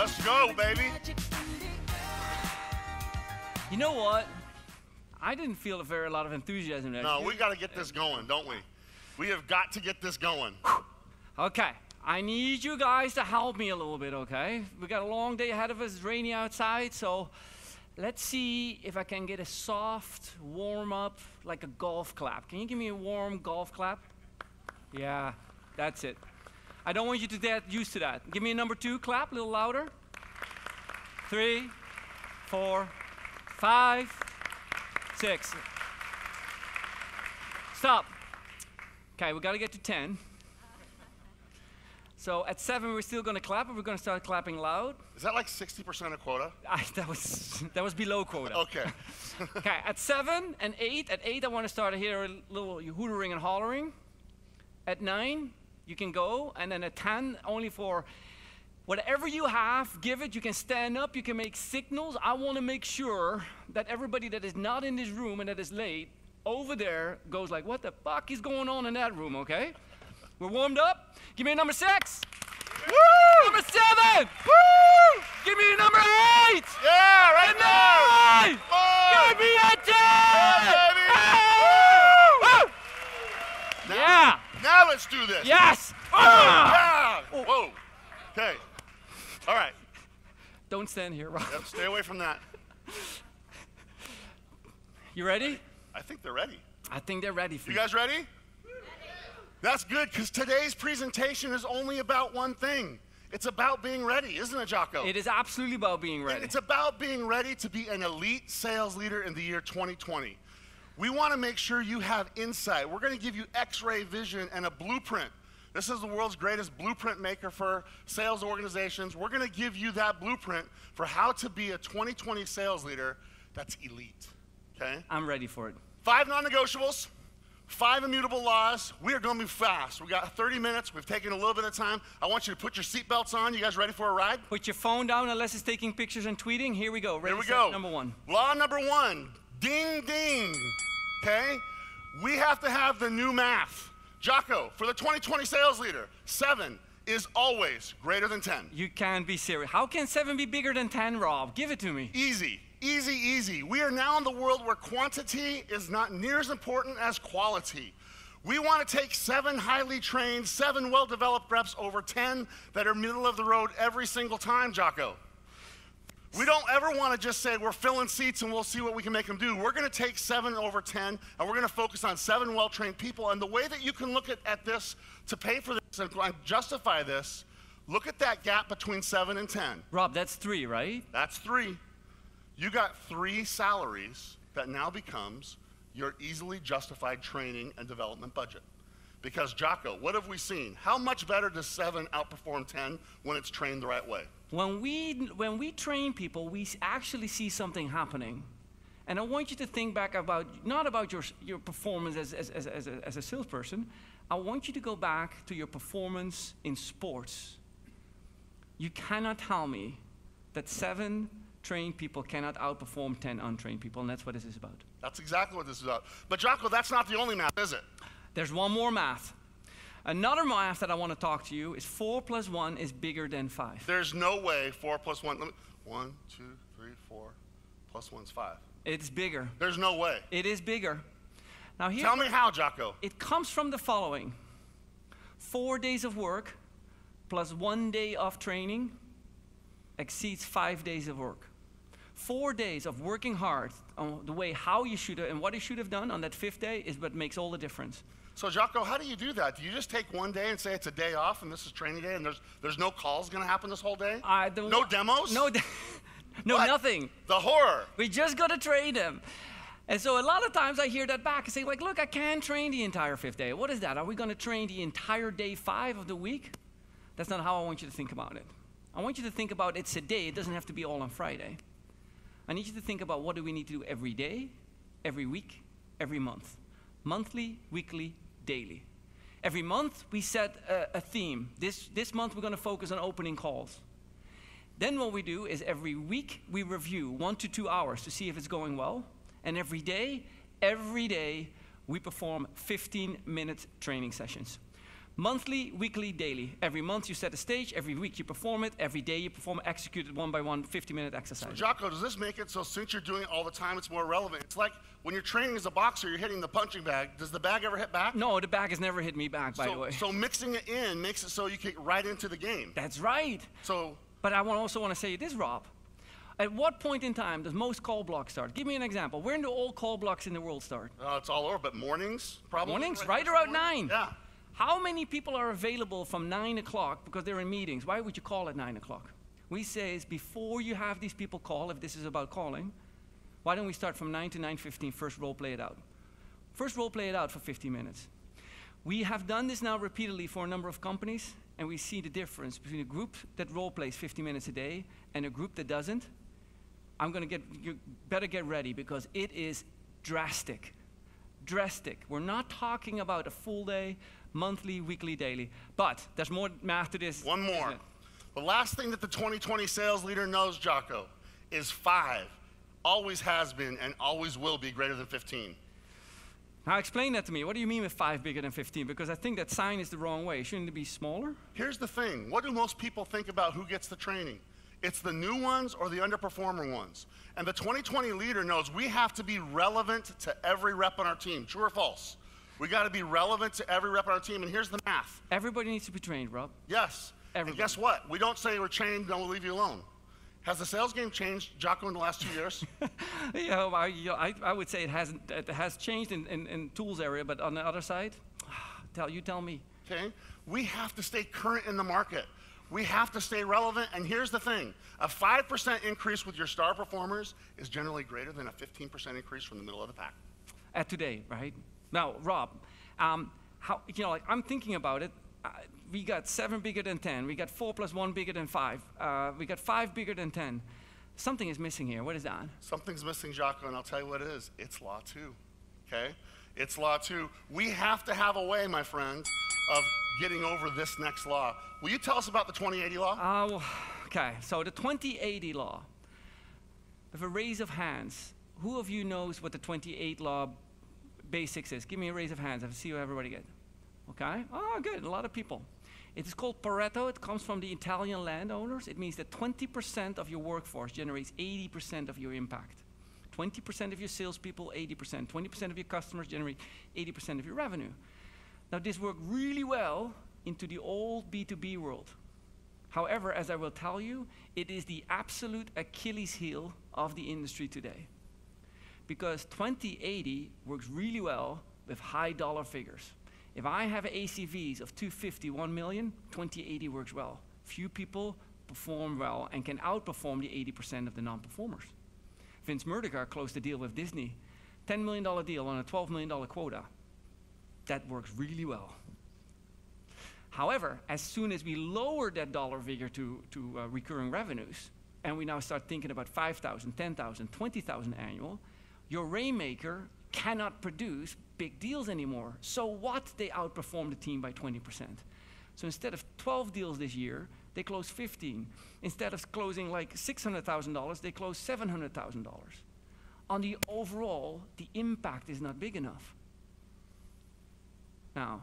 Let's go, baby. You know what? I didn't feel a very lot of enthusiasm there. No, we got to get this going, don't we? We have got to get this going. Okay, I need you guys to help me a little bit, okay? We got a long day ahead of us, it's rainy outside, so let's see if I can get a soft warm-up, like a golf clap. Can you give me a warm golf clap? Yeah, that's it. I don't want you to get used to that. Give me a number 2 clap, a little louder. 3, 4, 5, 6. Stop. Okay, we got to get to 10. So at 7, we're still going to clap, but we're going to start clapping loud. Is that like 60% of quota? That was below quota. Okay. Okay, at 7 and 8, at 8 I want to start here a little hootering and hollering. At 9, you can go, and then at 10, only for whatever you have, give it. You can stand up, you can make signals. I want to make sure that everybody that is not in this room and that is late over there goes like, what the fuck is going on in that room, okay? We're warmed up. Give me a number 6. Woo! Number 7. Woo! Give me a number 8. Yeah, right there. 9. Give me a 10. Woo! Yeah. Now let's do this. Yes. Yeah. Whoa. Okay. All right. Don't stand here, Rob. Yep, stay away from that. You ready? I think they're ready. I think they're ready for you. You guys ready? That's good, because today's presentation is only about one thing. It's about being ready, isn't it, Jacco? It is absolutely about being ready. It's about being ready to be an elite sales leader in the year 2020. We want to make sure you have insight. We're going to give you X-ray vision and a blueprint. This is the world's greatest blueprint maker for sales organizations. We're going to give you that blueprint for how to be a 2020 sales leader that's elite, okay? I'm ready for it. 5 non-negotiables. 5 immutable laws. We are going to move fast. We got 30 minutes. We've taken a little bit of time. I want you to put your seatbelts on. You guys ready for a ride? Put your phone down unless it's taking pictures and tweeting. Here we go. Ready, Here we set, go. Number 1. Law number 1. Ding, ding. Okay? We have to have the new math. Jacco, for the 2020 sales leader, 7 is always greater than 10. You can't be serious. How can 7 be bigger than 10, Rob? Give it to me. Easy. Easy, easy. We are now in the world where quantity is not near as important as quality. We want to take 7 highly trained, 7 well-developed reps over 10 that are middle of the road every single time, Jacco. We don't ever want to just say we're filling seats and we'll see what we can make them do. We're going to take 7 over 10 and we're going to focus on 7 well-trained people. And the way that you can look at this to pay for this and justify this, look at that gap between 7 and 10. Rob, that's 3, right? That's 3. You got 3 salaries that now becomes your easily justified training and development budget. Because Jacco, what have we seen? How much better does 7 outperform 10 when it's trained the right way? When we train people, we actually see something happening. And I want you to think back about, not about your performance as a salesperson. I want you to go back to your performance in sports. You cannot tell me that 7 trained people cannot outperform 10 untrained people, and that's what this is about. That's exactly what this is about. But Jacco, that's not the only math, is it? There's one more math. Another math that I want to talk to you is 4 plus 1 is bigger than 5. There's no way 4 plus 1, 1, 2, 3, 4, plus 1's 5. It's bigger. There's no way. It is bigger. Now here, tell me how, Jacco. It comes from the following. 4 days of work plus 1 day of training exceeds 5 days of work. 4 days of working hard on the way how you should have and what you should have done on that 5th day is what makes all the difference. So Jacco, how do you do that? Do you just take 1 day and say it's a day off and this is training day and there's no calls going to happen this whole day? No demos? No, no, nothing. The horror. We just got to train them. And so a lot of times I hear that back and say, like, look, I can't train the entire 5th day. What is that? Are we going to train the entire day 5 of the week? That's not how I want you to think about it. I want you to think about it's a day. It doesn't have to be all on Friday. I need you to think about what do we need to do every day, every week, every month. Monthly, weekly, daily. Every month we set a theme. This month we're going to focus on opening calls. Then what we do is every week we review 1 to 2 hours to see if it's going well. And every day we perform 15-minute training sessions. Monthly, weekly, daily. Every month you set a stage, every week you perform it, every day you perform it, execute it one by one, 50-minute exercise. So Jacco, does this make it so since you're doing it all the time, it's more relevant? It's like when you're training as a boxer, you're hitting the punching bag. Does the bag ever hit back? No, the bag has never hit me back, by the way. So mixing it in makes it so you kick right into the game. That's right. But I also want to say this, Rob. At what point in time does most call blocks start? Give me an example. Where do all call blocks in the world start? It's all over, but mornings, probably. Mornings, right around 9. Yeah. How many people are available from 9 o'clock because they're in meetings? Why would you call at 9 o'clock? We say is before you have these people call, if this is about calling, why don't we start from 9 to 9:15, first role play it out. First role play it out for 15 minutes. We have done this now repeatedly for a number of companies, and we see the difference between a group that role plays 50 minutes a day and a group that doesn't. You better get ready because it is drastic. Drastic. We're not talking about a full day, monthly, weekly, daily. But there's more math to this. One more. The last thing that the 2020 sales leader knows, Jacco, is 5. Always has been and always will be greater than 15. Now explain that to me. What do you mean with 5 bigger than 15? Because I think that sign is the wrong way. Shouldn't it be smaller? Here's the thing. What do most people think about who gets the training? It's the new ones or the underperforming ones. And the 2020 leader knows we have to be relevant to every rep on our team. True or false? We got to be relevant to every rep on our team. And here's the math. Everybody needs to be trained, Rob. Yes. Everybody. And guess what? We don't say we're trained, then we'll leave you alone. Has the sales game changed, Jacco, in the last 2 years? I would say it hasn't. It has changed in tools area, but on the other side, you tell me. Okay. We have to stay current in the market. We have to stay relevant, and here's the thing. A 5% increase with your star performers is generally greater than a 15% increase from the middle of the pack. At today, right? Now, Rob, I'm thinking about it. We got 7 bigger than 10. We got 4 plus 1 bigger than 5. We got 5 bigger than 10. Something is missing here. What is that? Something's missing, Jacco, and I'll tell you what it is. It's law 2, okay? It's law 2. We have to have a way, my friends, of getting over this next law. Will you tell us about the 2080 law? Okay, so the 2080 law. With a raise of hands, who of you knows what the 28 law basics is? Give me a raise of hands. I see what everybody get. Okay? Oh, good. A lot of people. It is called Pareto. It comes from the Italian landowners. It means that 20% of your workforce generates 80% of your impact. 20% of your salespeople, 80%. 20% of your customers generate 80% of your revenue. Now, this worked really well into the old B2B world. However, as I will tell you, it is the absolute Achilles heel of the industry today. Because 2080 works really well with high dollar figures. If I have ACVs of 250, 1 million, 2080 works well. Few people perform well and can outperform the 80% of the non-performers. Vince Murdigar closed a deal with Disney, $10 million deal on a $12 million quota. That works really well. However, as soon as we lower that dollar figure to recurring revenues, and we now start thinking about 5,000, 10,000, 20,000 annual, your rainmaker cannot produce big deals anymore. So what? They outperform the team by 20%. So instead of 12 deals this year, they close 15. Instead of closing like $600,000, they close $700,000. On the overall, the impact is not big enough. Now,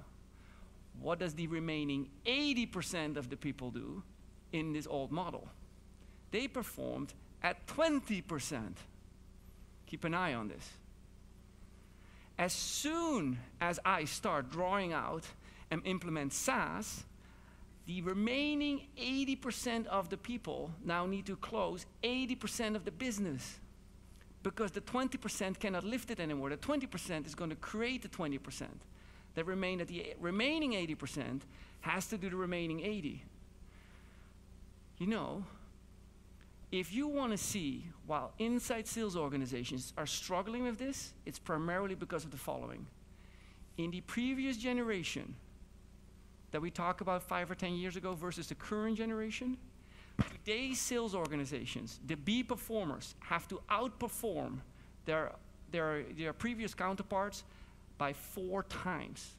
what does the remaining 80% of the people do in this old model? They performed at 20%. Keep an eye on this. As soon as I start drawing out and implement SaaS, the remaining 80% of the people now need to close 80% of the business because the 20% cannot lift it anymore. The 20% is going to create the 20%. The remaining 80% has to do the remaining 80. You know, if you want to see while inside sales organizations are struggling with this, it's primarily because of the following. In the previous generation that we talked about 5 or 10 years ago versus the current generation, today's sales organizations, the B performers, have to outperform their previous counterparts by 4 times.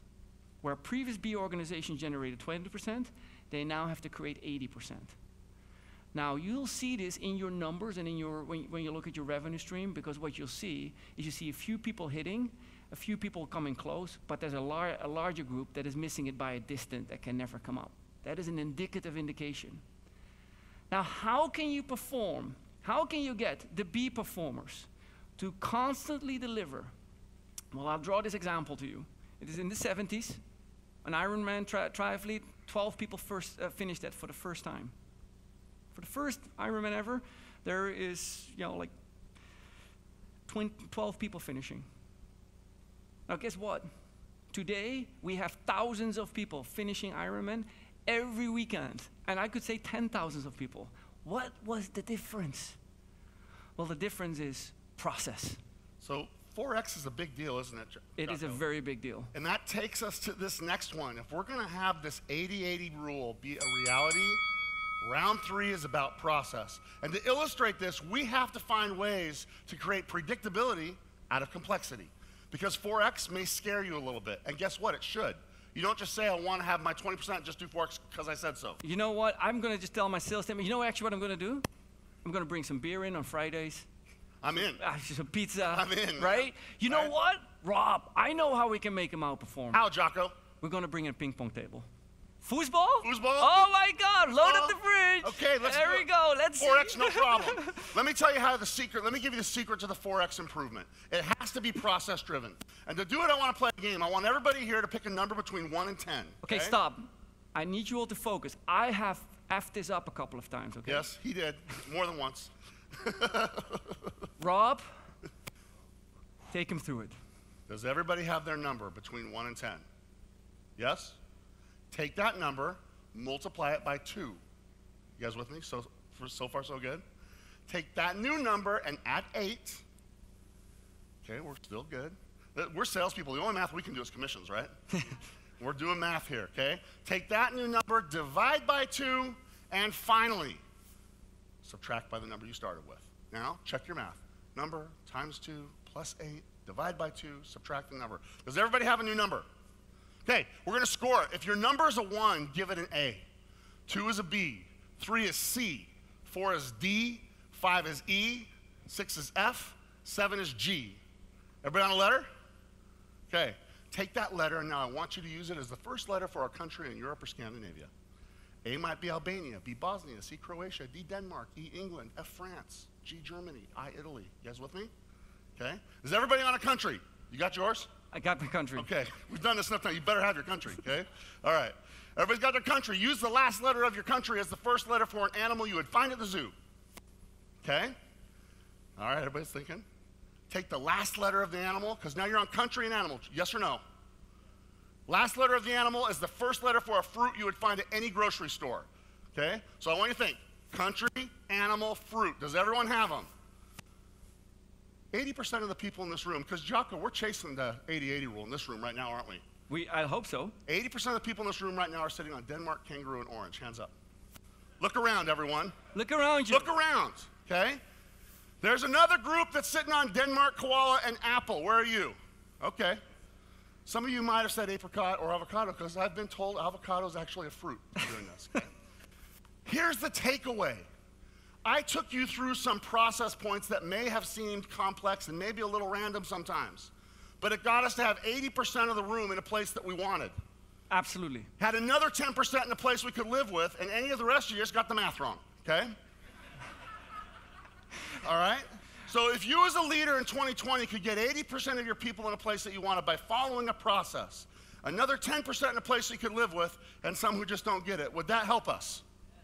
Where previous B organizations generated 20%, they now have to create 80%. Now, you'll see this in your numbers and in your when you look at your revenue stream, because what you'll see is you see a few people hitting, a few people coming close, but there's a larger group that is missing it by a distance that can never come up. That is an indicative indication. Now, how can you perform? How can you get the B performers to constantly deliver? Well, I'll draw this example to you. It is in the 70s, an Ironman triathlete, 12 people finished that for the first time. For the first Ironman ever, there is, like 12 people finishing. Now, guess what? Today, we have thousands of people finishing Ironman every weekend. And I could say 10,000 of people. What was the difference? Well, the difference is process. So 4X is a big deal, isn't it, Jacco? It is a very big deal. And that takes us to this next one. If we're going to have this 80-80 rule be a reality, round 3 is about process. And to illustrate this, we have to find ways to create predictability out of complexity. Because 4X may scare you a little bit. And guess what? It should. You don't just say, I want to have my 20%, just do 4X because I said so. You know what? I'm going to just tell my sales team, you know actually what I'm going to do? I'm going to bring some beer in on Fridays. I'm in. Some pizza. I'm in. Right? You know what? Rob, I know how we can make him outperform. How, Jacco? We're going to bring in a ping pong table. Foosball? Foosball? Oh my God, load up the fridge. Okay, let's There we go, let's 4X, see. no problem. Let me tell you how let me give you the secret to the 4X improvement. It has to be process driven. And to do it, I want to play a game. I want everybody here to pick a number between 1 and 10. Okay, stop. I need you all to focus. I have effed this up a couple of times, okay? Yes, he did, more than once. Rob, take him through it. Does everybody have their number between 1 and 10? Yes? Take that number, multiply it by 2. You guys with me? So far, so good? Take that new number and add 8. Okay, we're still good. We're salespeople. The only math we can do is commissions, right? We're doing math here, okay? Take that new number, divide by 2, and finally, subtract by the number you started with. Now, check your math. Number times 2 plus 8, divide by 2, subtract the number. Does everybody have a new number? Okay, we're going to score it. If your number is a 1, give it an A. 2 is a B. 3 is C. 4 is D. 5 is E. 6 is F. 7 is G. Everybody on a letter? Okay, take that letter, and now I want you to use it as the first letter for our country in Europe or Scandinavia. A might be Albania, B Bosnia, C Croatia, D Denmark, E England, F France, G Germany, I Italy. You guys with me? Okay. Is everybody on a country? You got yours? I got my country. Okay, we've done this enough time. You better have your country, okay? All right. Everybody's got their country. Use the last letter of your country as the first letter for an animal you would find at the zoo. Okay? All right, everybody's thinking. Take the last letter of the animal, because now you're on country and animal. Yes or no? Last letter of the animal is the first letter for a fruit you would find at any grocery store. Okay? So I want you to think. Country, animal, fruit. Does everyone have them? 80% of the people in this room, because Jacco, we're chasing the 80-80 rule in this room right now, aren't we? I hope so. 80% of the people in this room right now are sitting on Denmark, kangaroo, and orange. Hands up. Look around, everyone. Look around you. Look around, okay? There's another group that's sitting on Denmark, koala, and apple. Where are you? Okay. Some of you might have said apricot or avocado, because I've been told avocado is actually a fruit doing this. Okay? Here's the takeaway. I took you through some process points that may have seemed complex and maybe a little random sometimes, but it got us to have 80% of the room in a place that we wanted. Absolutely. Had another 10% in a place we could live with, and any of the rest of you just got the math wrong, okay? All right? So if you as a leader in 2020 could get 80% of your people in a place that you wanted by following a process, another 10% in a place you could live with, and some who just don't get it, would that help us?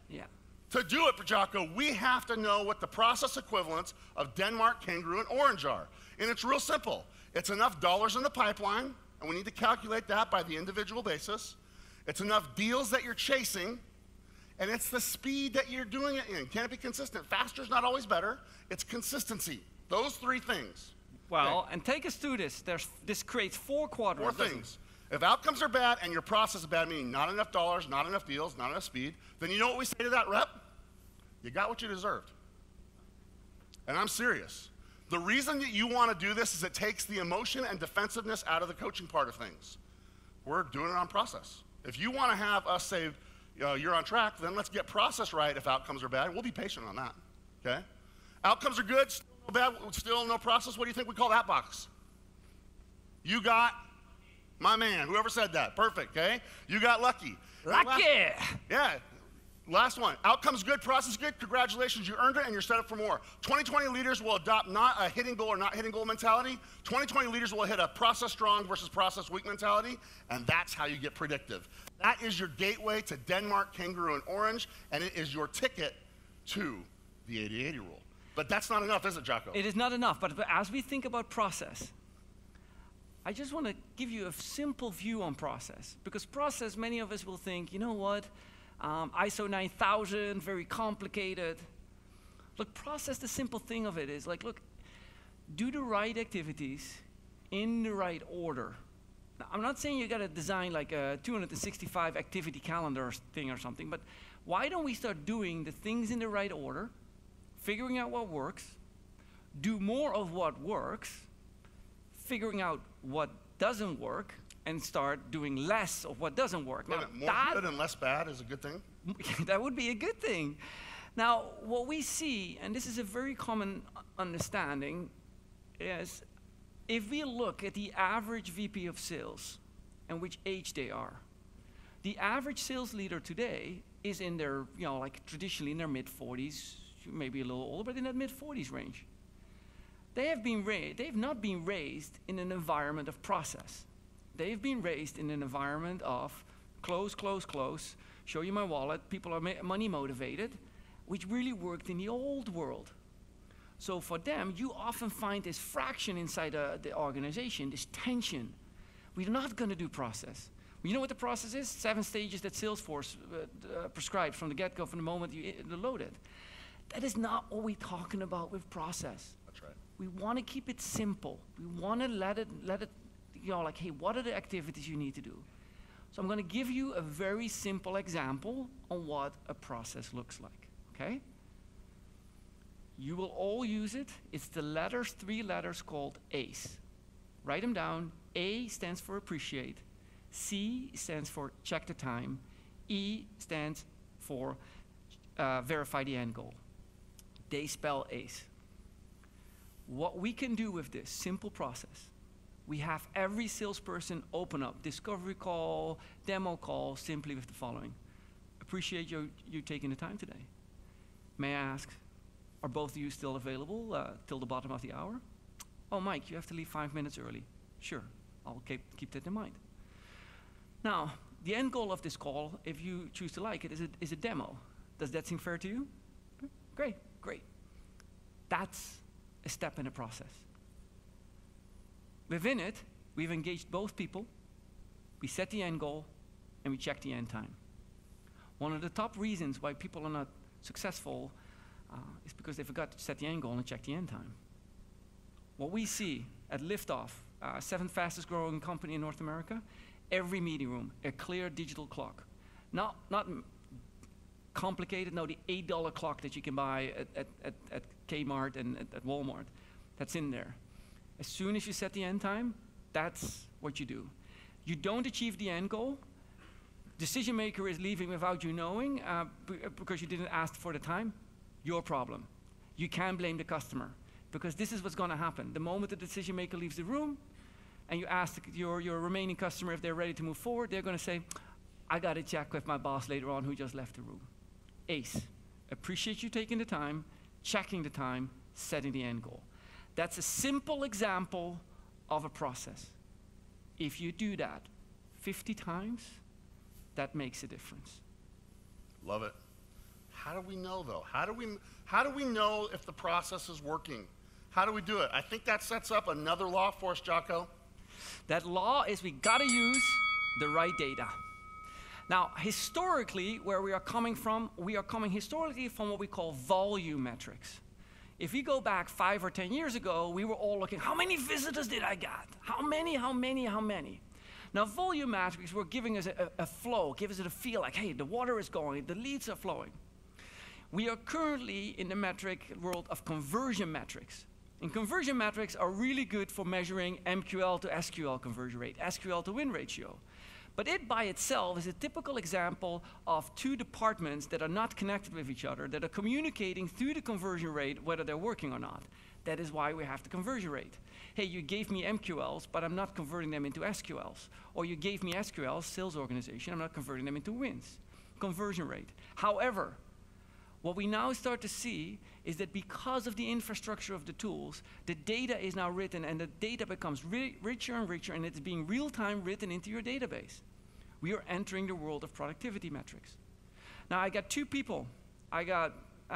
Yeah. To do it, Jacco, we have to know what the process equivalents of Denmark, kangaroo, and orange are. And it's real simple. It's enough dollars in the pipeline, and we need to calculate that by the individual basis. It's enough deals that you're chasing, and it's the speed that you're doing it in. Can it be consistent? Faster is not always better. It's consistency. Those 3 things. Well, okay? and take us through this. This creates 4 quadrants. 4 things. If outcomes are bad and your process is bad, meaning not enough dollars, not enough deals, not enough speed, then you know what we say to that rep? You got what you deserved. And I'm serious. The reason that you want to do this is it takes the emotion and defensiveness out of the coaching part of things. We're doing it on process. If you want to have us say, you're on track, then let's get process right if outcomes are bad. We'll be patient on that, okay? Outcomes are good, still no bad, still no process. What do you think we call that box? You got my man. Whoever said that. Perfect, okay? You got lucky. Lucky! Yeah. Last one. Outcome's good, process good. Congratulations, you earned it, and you're set up for more. 2020 leaders will adopt not a hitting goal or not hitting goal mentality. 2020 leaders will hit a process strong versus process weak mentality, and that's how you get predictive. That is your gateway to Denmark, kangaroo, and orange, and it is your ticket to the 80-80 rule. But that's not enough, is it, Jacco? It is not enough, but as we think about process, I just want to give you a simple view on process. Because process, many of us will think, you know what? ISO 9000, very complicated. Look, process, the simple thing of it is like, look, do the right activities in the right order. Now, I'm not saying you got to design like a 265 activity calendar thing or something, but why don't we start doing the things in the right order, figuring out what works, do more of what works, figuring out what doesn't work, and start doing less of what doesn't work. Now, more good and less bad is a good thing? That would be a good thing. Now, what we see, and this is a very common understanding, is if we look at the average VP of sales and which age they are, the average sales leader today is in their, like traditionally in their mid-40s, maybe a little older, but in that mid-40s range. They've not been raised in an environment of process. They've been raised in an environment of close, close, close, show you my wallet, people are money motivated, which really worked in the old world. So for them, you often find this fraction inside the organization, this tension. We're not going to do process. You know what the process is? 7 stages that Salesforce prescribed from the get-go, from the moment you load it. That is not what we're talking about with process. That's right. We want to keep it simple. We want to let it, like, hey, what are the activities you need to do? So I'm going to give you a very simple example on what a process looks like, okay? You will all use it. It's the letters, 3 letters called ACE. Write them down. A stands for appreciate. C stands for check the time. E stands for verify the end goal. They spell ACE. What we can do with this simple process, we have every salesperson open up discovery call, demo call, simply with the following. Appreciate you taking the time today. May I ask, are both of you still available till the bottom of the hour? Oh, Mike, you have to leave 5 minutes early. Sure, I'll keep that in mind. Now, the end goal of this call, if you choose to like it, is a demo. Does that seem fair to you? Great, great. That's a step in the process. Within it, we've engaged both people, we set the end goal, and we check the end time. One of the top reasons why people are not successful is because they forgot to set the end goal and check the end time. What we see at Liftoff, 7th fastest growing company in North America, every meeting room, a clear digital clock. Not complicated, no, the $8 clock that you can buy at Kmart and at Walmart, that's in there. As soon as you set the end time, that's what you do. You don't achieve the end goal, decision maker is leaving without you knowing because you didn't ask for the time, your problem. You can't blame the customer because this is what's going to happen. The moment the decision maker leaves the room and you ask your remaining customer if they're ready to move forward, they're going to say, I got to check with my boss later on who just left the room. ACE, appreciate you taking the time, checking the time, setting the end goal. That's a simple example of a process. If you do that 50 times, that makes a difference. Love it. How do we know, though? How do we know if the process is working? How do we do it? I think that sets up another law for us, Jacco. That law is we got to use the right data. Now, historically, where we are coming from historically from what we call volume metrics. If you go back 5 or 10 years ago, we were all looking, how many visitors did I get? How many, how many, how many? Now, volume metrics were giving us a flow, giving us a feel like, hey, the water is going, the leads are flowing. We are currently in the metric world of conversion metrics. And conversion metrics are really good for measuring MQL to SQL conversion rate, SQL to win ratio. But it by itself is a typical example of 2 departments that are not connected with each other, that are communicating through the conversion rate whether they're working or not. That is why we have the conversion rate. Hey, you gave me MQLs, but I'm not converting them into SQLs. Or you gave me SQLs, sales organization, I'm not converting them into wins. Conversion rate. However, what we now start to see is that because of the infrastructure of the tools, the data is now written and the data becomes richer and richer, and it's being real-time written into your database. We are entering the world of productivity metrics. Now I got two people. I got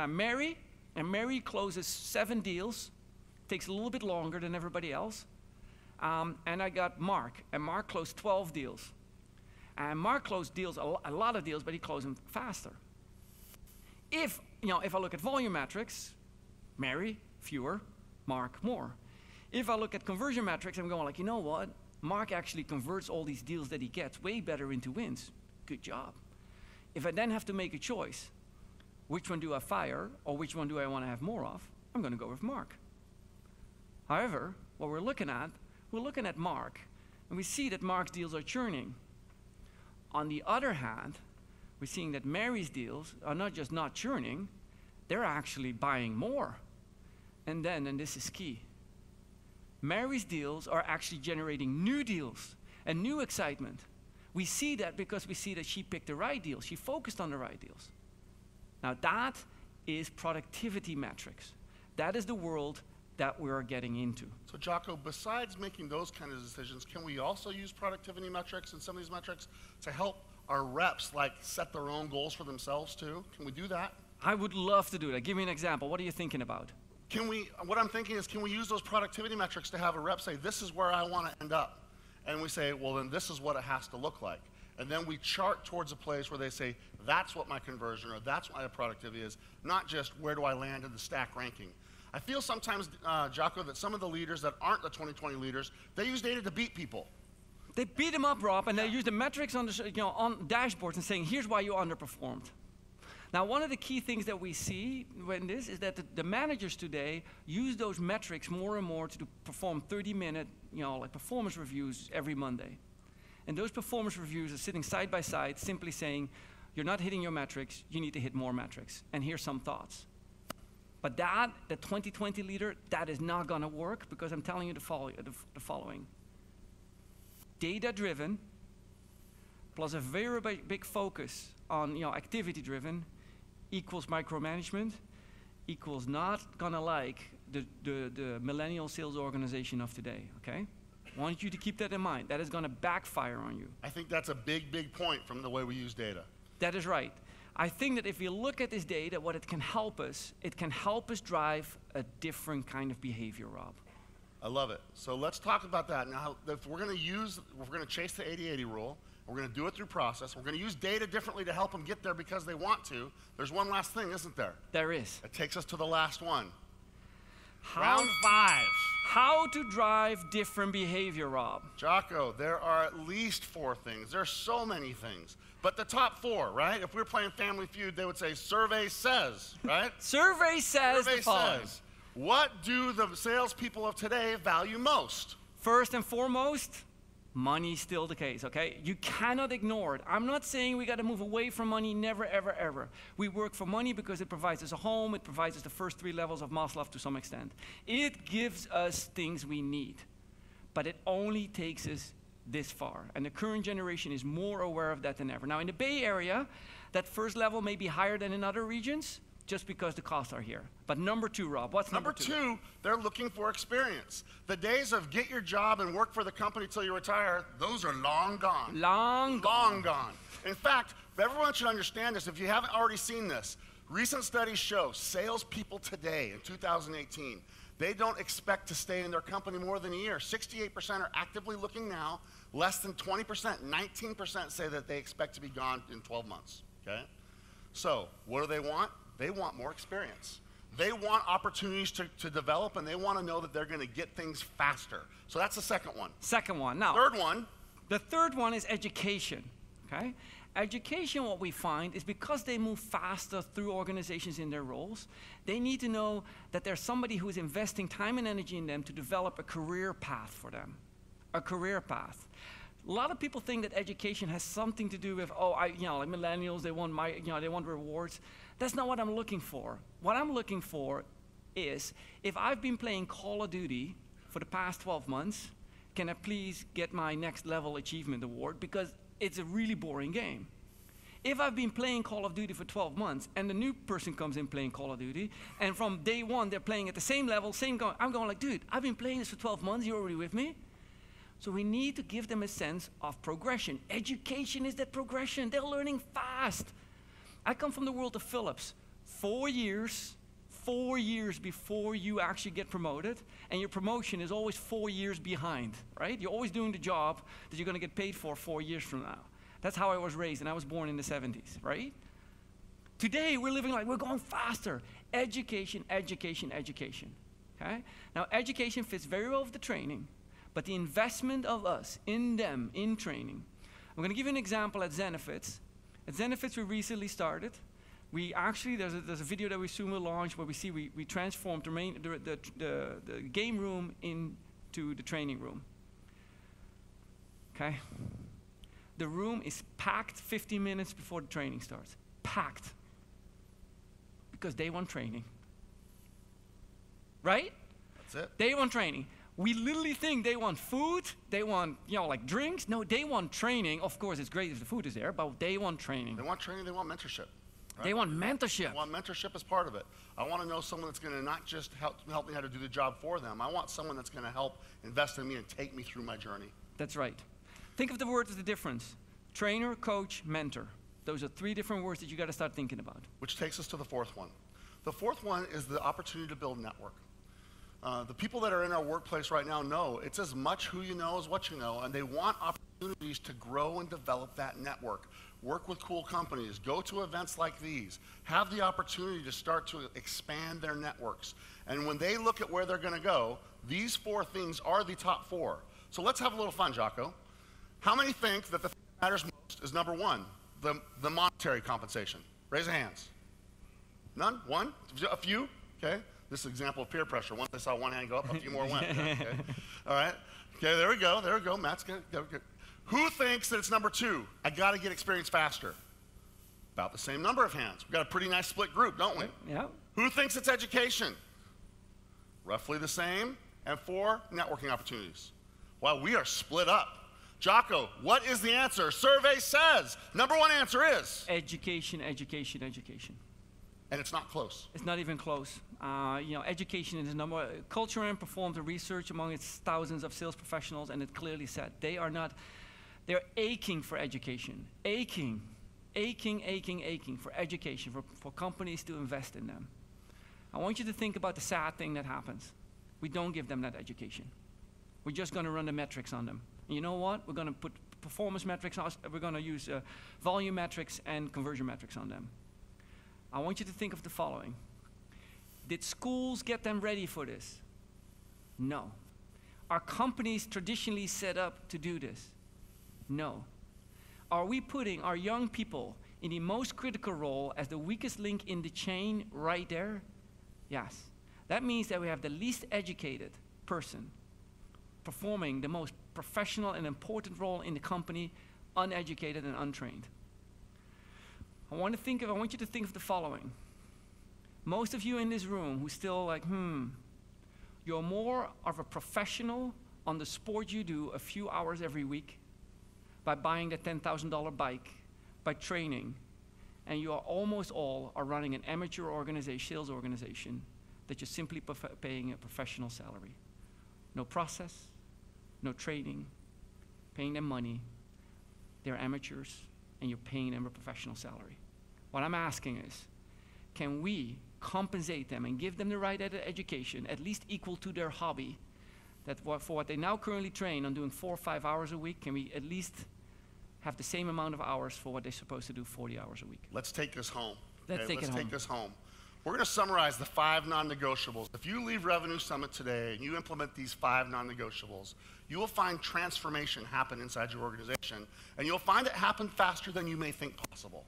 Mary, and Mary closes 7 deals, takes a little bit longer than everybody else. And I got Mark, and Mark closed 12 deals. And Mark closed deals, a lot of deals, but he closed them faster. If I look at volume metrics, Mary, fewer, Mark, more. If I look at conversion metrics, I'm going like, you know what? Mark actually converts all these deals that he gets way better into wins. Good job. If I then have to make a choice, which one do I fire, or which one do I want to have more of, I'm going to go with Mark. However, what we're looking at Mark, and we see that Mark's deals are churning. On the other hand, we're seeing that Mary's deals are not just not churning, they're actually buying more. And then, and this is key, Mary's deals are actually generating new deals and new excitement. We see that because we see that she picked the right deals. She focused on the right deals. Now that is productivity metrics. That is the world that we're getting into. So Jacco, besides making those kind of decisions, can we also use productivity metrics and some of these metrics to help our reps set their own goals for themselves too? Can we do that? I would love to do that. Give me an example. What are you thinking about? What I'm thinking is, can we use those productivity metrics to have a rep say, this is where I want to end up? And we say, well, then this is what it has to look like. And then we chart towards a place where they say, that's what my conversion or that's what my productivity is, not just where do I land in the stack ranking. I feel sometimes, Jacco, that some of the leaders that aren't the 2020 leaders, they use data to beat people. They beat them up, Rob, and they use the metrics on on dashboards and saying, here's why you underperformed. Now, one of the key things that we see when this is that the managers today use those metrics more and more to perform 30-minute, performance reviews every Monday. And those performance reviews are sitting side by side, simply saying, you're not hitting your metrics, you need to hit more metrics. And here's some thoughts. But the 2020 leader, that is not going to work, because I'm telling you the following. Data-driven, plus a very big focus on activity-driven, equals micromanagement, equals not gonna like the millennial sales organization of today, okay? I want you to keep that in mind. That is gonna backfire on you. I think that's a big point from the way we use data. That is right. I think that if you look at this data, what it can help us drive a different kind of behavior, Rob. I love it. So let's talk about that. Now, if we're gonna chase the 80-80 rule, we're going to do it through process. We're going to use data differently to help them get there because they want to. There's one last thing, isn't there? There is. It takes us to the last one. Round 5. How to drive different behavior, Rob. Jacco, there are at least 4 things. There's so many things. But the top 4, right? If we're playing Family Feud, they would say, survey says, right? Survey says. What do the salespeople of today value most? First and foremost, money's still the case, okay? You cannot ignore it. I'm not saying we got to move away from money, never, ever, ever. We work for money because it provides us a home, it provides us the first 3 levels of Maslow to some extent. It gives us things we need, but it only takes us this far. And the current generation is more aware of that than ever. Now, in the Bay Area, that first level may be higher than in other regions, just because the costs are here. But number 2, Rob, what's number 2? Number 2, they're looking for experience. The days of get your job and work for the company till you retire, those are long gone. Long gone. In fact, everyone should understand this. If you haven't already seen this, recent studies show salespeople today in 2018, they don't expect to stay in their company more than a year. 68% are actively looking now. Less than 20%, 19% say that they expect to be gone in 12 months, okay? So, what do they want? They want more experience. They want opportunities to develop, and they want to know that they're going to get things faster. So that's the second one. Second one. Now, third one. The third one is education, okay? Education, what we find, is because they move faster through organizations in their roles, they need to know that there's somebody who is investing time and energy in them to develop a career path for them. A career path. A lot of people think that education has something to do with, like millennials, they want they want rewards. That's not what I'm looking for. What I'm looking for is, if I've been playing Call of Duty for the past 12 months, can I please get my next level achievement award? Because it's a really boring game. If I've been playing Call of Duty for 12 months and the new person comes in playing Call of Duty, and from day one they're playing at the same level, I'm going like, dude, I've been playing this for 12 months, you're already with me? So we need to give them a sense of progression. Education is that progression. They're learning fast. I come from the world of Philips. 4 years before you actually get promoted, and your promotion is always 4 years behind, right? You're always doing the job that you're going to get paid for 4 years from now. That's how I was raised, and I was born in the 70s, right? Today, we're living like we're going faster. Education, education, education, okay? Now, education fits very well with the training, but the investment of us in them, in training. I'm going to give you an example at Zenefits. At Zenefits, we recently started. We actually, there's a video that we soon will launch where we see we transformed the game room into the training room, okay? The room is packed 50 minutes before the training starts. Packed. Because they want training. Right? That's it. They want training. We literally think they want food, they want, like drinks. No, they want training. Of course, it's great if the food is there, but they want training. They want training, they want mentorship. Right? They want mentorship. I want mentorship as part of it. I want to know someone that's going to not just help me how to do the job for them. I want someone that's going to help invest in me and take me through my journey. That's right. Think of the words as the difference. Trainer, coach, mentor. Those are 3 different words that you got to start thinking about. Which takes us to the 4th one. The 4th one is the opportunity to build network. The people that are in our workplace right now know it's as much who you know as what you know, and they want opportunities to grow and develop that network. Work with cool companies, go to events like these, have the opportunity to start to expand their networks. And when they look at where they're going to go, these 4 things are the top 4. So let's have a little fun, Jacco. How many think that the thing that matters most is number 1, the monetary compensation? Raise your hands. None? 1? A few? Okay. This is an example of peer pressure. Once I saw one hand go up, a few more went. Okay. All right. Okay, there we go. There we go. Matt's good. Who thinks that it's number 2? I got to get experience faster. About the same number of hands. We've got a pretty nice split group, don't we? Yeah. Who thinks it's education? Roughly the same. And 4, networking opportunities. Well, we are split up. Jacco, what is the answer? Survey says number 1 answer is education, education, education. And it's not close. It's not even close. Education is number. Culture and performed a research among its thousands of sales professionals, and it clearly said they're aching for education, aching for education, for companies to invest in them. I want you to think about the sad thing that happens. We don't give them that education. We're just going to run the metrics on them. And you know what? We're going to put performance metrics on. We're going to use volume metrics and conversion metrics on them. I want you to think of the following. Did schools get them ready for this? No. Are companies traditionally set up to do this? No. Are we putting our young people in the most critical role as the weakest link in the chain right there? Yes. That means that we have the least educated person performing the most professional and important role in the company, uneducated and untrained. I want you to think of the following. Most of you in this room who still like, you're more of a professional on the sport you do a few hours every week by buying the $10,000 bike, by training, and you are almost all are running an amateur organization, sales organization, that you're simply paying a professional salary. No process, no training, paying them money. They're amateurs, and you're paying them a professional salary. What I'm asking is, can we compensate them and give them the right education, at least equal to their hobby, that for what they now currently train on doing 4 or 5 hours a week, can we at least have the same amount of hours for what they're supposed to do 40 hours a week? Let's take this home. Let's take this home. We're going to summarize the 5 non-negotiables. If you leave Revenue Summit today and you implement these 5 non-negotiables, you will find transformation happen inside your organization, and you'll find it happen faster than you may think possible.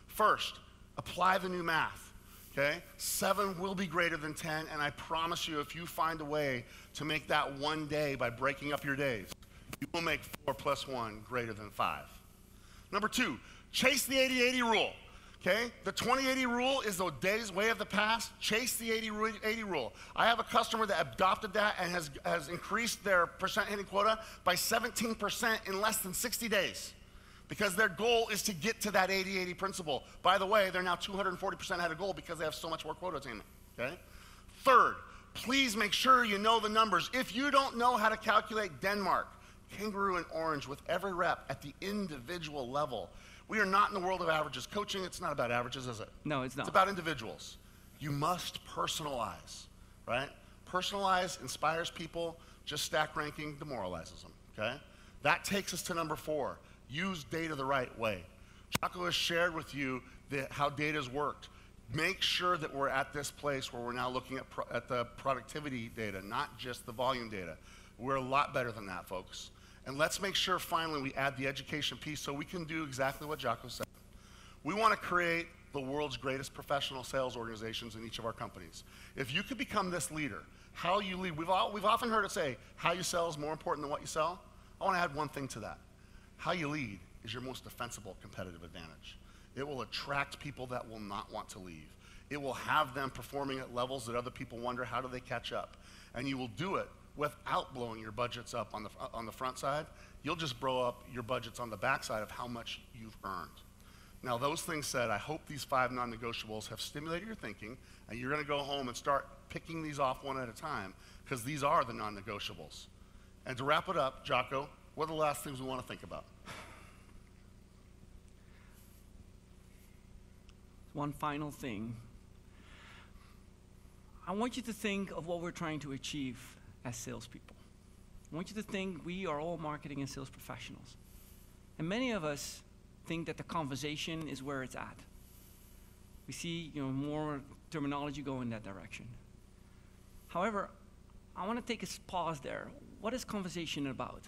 First, apply the new math, okay? 7 will be greater than 10, and I promise you, if you find a way to make that one day by breaking up your days, you will make 4 + 1 greater than 5. Number 2, chase the 80-80 rule. Okay? The 20-80 rule is the day's way of the past. Chase the 80 rule. I have a customer that adopted that and has increased their percent hitting quota by 17% in less than 60 days. Because their goal is to get to that 80-80 principle. By the way, they're now 240% ahead of goal because they have so much more quota attainment. Okay? Third, please make sure you know the numbers. If you don't know how to calculate Denmark, kangaroo and orange with every rep at the individual level, we are not in the world of averages. Coaching, it's not about averages, is it? No, it's not. It's about individuals. You must personalize, right? Personalize inspires people, just stack ranking demoralizes them, okay? That takes us to number 4. Use data the right way. Jacco has shared with you how data's worked. Make sure that we're at this place where we're now looking at the productivity data, not just the volume data. We're a lot better than that, folks. And let's make sure finally we add the education piece so we can do exactly what Jacco said. We want to create the world's greatest professional sales organizations in each of our companies. If you could become this leader, how you lead, we've often heard it say, how you sell is more important than what you sell. I want to add one thing to that. How you lead is your most defensible competitive advantage. It will attract people that will not want to leave. It will have them performing at levels that other people wonder, how do they catch up? And you will do it without blowing your budgets up on the front side. You'll just blow up your budgets on the back side of how much you've earned. Now, those things said, I hope these 5 non-negotiables have stimulated your thinking, and you're going to go home and start picking these off one at a time, because these are the non-negotiables. And to wrap it up, Jacco, what are the last things we want to think about? One final thing. I want you to think of what we're trying to achieve as salespeople. I want you to think we are all marketing and sales professionals. And many of us think that the conversation is where it's at. We see, more terminology go in that direction. However, I want to take a pause there. What is conversation about?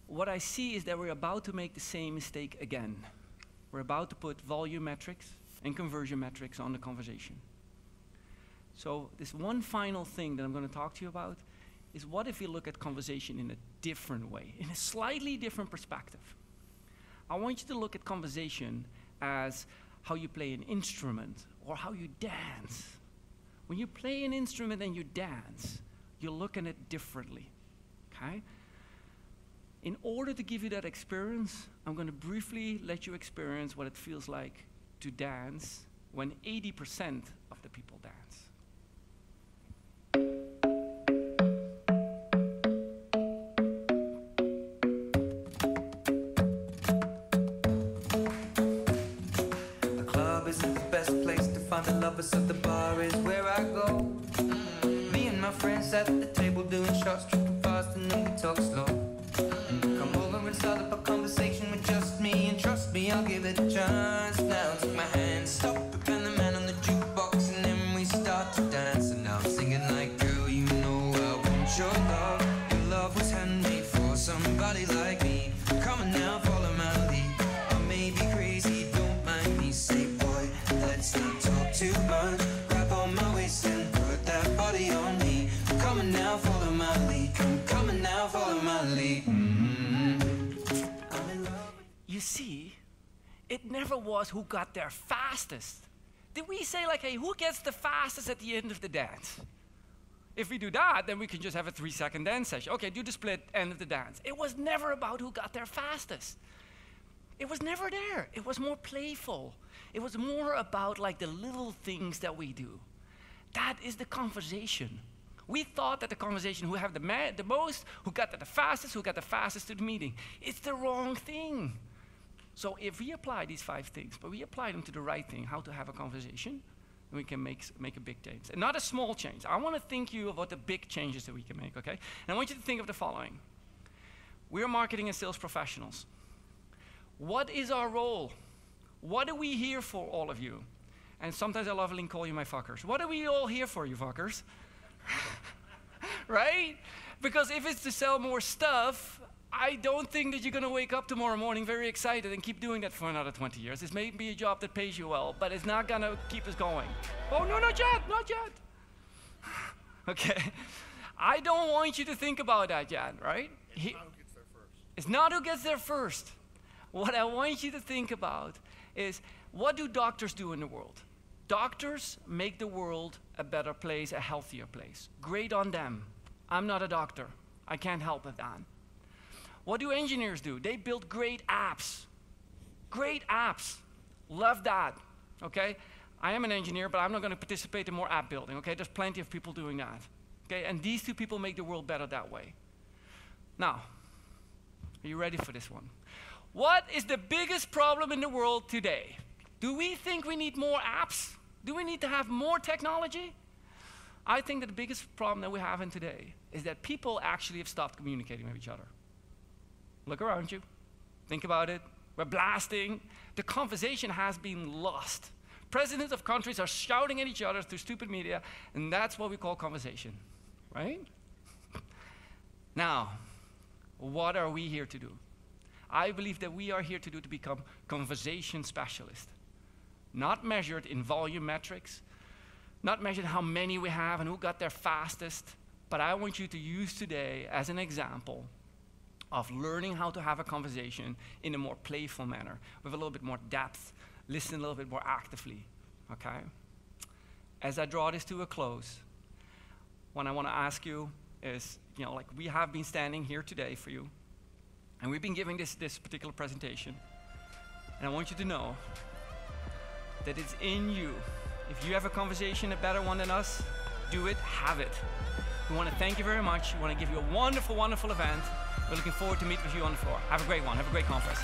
What I see is that we're about to make the same mistake again. We're about to put volume metrics and conversion metrics on the conversation. So this one final thing that I'm going to talk to you about is what if we look at conversation in a different way, in a slightly different perspective. I want you to look at conversation as how you play an instrument or how you dance. When you play an instrument and you dance, you look at it differently, okay? In order to give you that experience, I'm going to briefly let you experience what it feels like to dance when 80% of the people dance. The lovers of the bar is where I go. Me and my friends at the table doing shots, tripping fast, and then we talk slow. Come over and start up a conversation with just me, and trust me, I'll give it a chance. Now take my hand, stop it, and the man on the jukebox, and then we start to dance. And now I'm singing like, girl, you know I want your love. Your love was handmade for somebody like me. Come on now, follow my lead. I may be crazy, don't mind me. Say, boy, let's not talk too much. Grab on my waist and put that body on me. I'm coming now, follow my lead. I'm coming now, follow my lead. I'm in love. You see, it never was who got there fastest. Did we say like, hey, who gets the fastest at the end of the dance? If we do that, then we can just have a 3-second dance session. Okay, do the split, end of the dance. It was never about who got there fastest. It was never there. It was more playful. It was more about like the little things that we do. That is the conversation. We thought that the conversation, who have the most, who got there the fastest to the meeting. It's the wrong thing. So if we apply these 5 things, but we apply them to the right thing, how to have a conversation, we can make a big change. And not a small change. I want to think you about the big changes that we can make, okay? And I want you to think of the following. We're marketing and sales professionals. What is our role? What are we here for, all of you? And sometimes I lovingly call you my fuckers. What are we all here for, you fuckers? Right? Because if it's to sell more stuff, I don't think that you're going to wake up tomorrow morning very excited and keep doing that for another 20 years. This may be a job that pays you well, but it's not going to keep us going. Oh, no, not yet, not yet. Okay. I don't want you to think about that yet, right? It's not who gets there first. It's not who gets there first. What I want you to think about is What do doctors do in the world? Doctors make the world a better place, a healthier place. Great on them. I'm not a doctor. I can't help with that. What do engineers do? They build great apps. Great apps. Love that. Okay? I am an engineer, but I'm not going to participate in more app building. Okay? There's plenty of people doing that. Okay? And these two people make the world better that way. Now, are you ready for this one? What is the biggest problem in the world today? Do we think we need more apps? Do we need to have more technology? I think that the biggest problem that we have in today is that people actually have stopped communicating with each other. Look around you. Think about it. We're blasting. The conversation has been lost. Presidents of countries are shouting at each other through stupid media, and that's what we call conversation, right? Now, what are we here to do? I believe that we are here to become conversation specialists. Not measured in volume metrics, not measured how many we have and who got there fastest, but I want you to use today as an example of learning how to have a conversation in a more playful manner, with a little bit more depth, listen a little bit more actively, okay? As I draw this to a close, what I want to ask you is, like we have been standing here today for you, and we've been giving this particular presentation, and I want you to know that it's in you. If you have a conversation, a better one than us, do it, have it. We want to thank you very much. We want to give you a wonderful, wonderful event. We're looking forward to meet with you on the floor. Have a great one. Have a great conference.